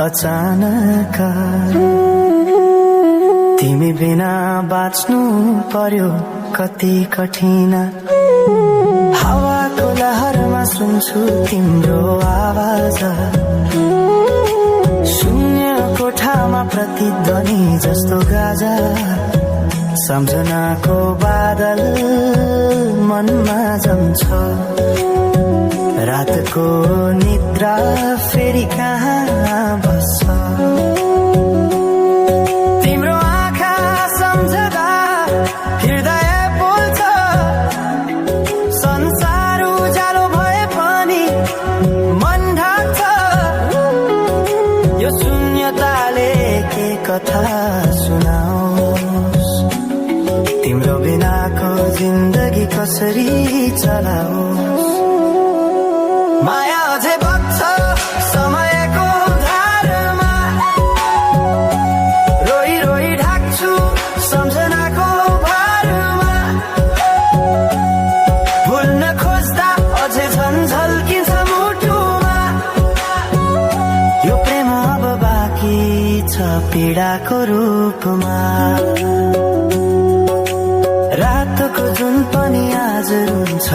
अचानक तिमी बिना बाँच्नु पर्यो कति कठिन हावाको लहरमा सुन्छु तिम्रो आवाज शून्य कोठामा प्रतिध्वनि जस्तो गाजा सम्झनाको बादल मनमा जम्छ रातको निद्रा फेरि कहाँ बस्छ तिम्रो आँखा सम्झदा हृदय बोल्छ संसार उज्यालो भए पनि मन ढाक्छ यो शून्यताले के कथा सुनाओस् तिम्रो बिनाको जिन्दगी कसरी चलाओस् माया अझै बग्छ समयको धारमा रोई रोई ढाक्छु सम्झनाको भारमा भुल्न खोज्दा अझै झन् झल्किन्छ मुटुमा यो प्रेम अब बाँकी छ पीडाको रूपमा रातको जुन पनि आज रुन्छ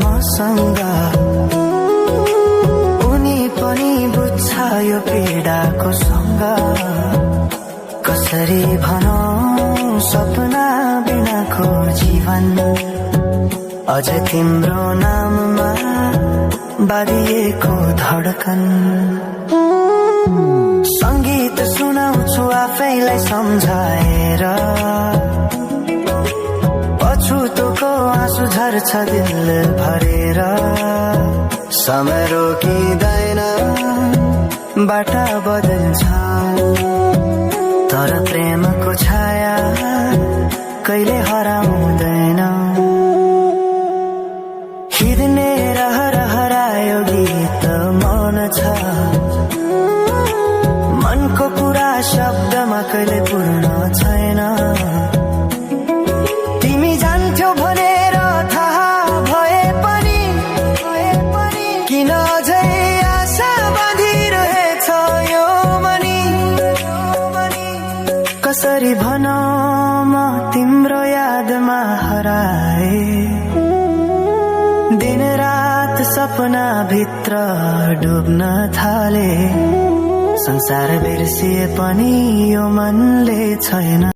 मसँग बुझ्छ यो पीडाको सँग कसरी भनौं सपना बिनाको जीवन अझ तिम्रो नाममा बाँधिएको धडकन संगीत सुनाउँछु आफैलाई सम्झाएर पछुतोको आँसु झर्छ दिल भरेर समय रोकिँदैन बाटा बदल्छ तर प्रेमको छाया कहिले हराउँदैन हिँड्ने हरायो गीत मन छ मनको कुरा शब्दमा कहिले पूर्ण छैन तिमी जान्थ्यौ भनेर थाहा भए पनि किन अझै आशा बाँधिरहेछ यो मनी कसरी भनौं म तिम्रो यादमा हराए दिन रात सपना भित्र डुब्न थाले संसार बिर्सिए पनि यो मनले छैन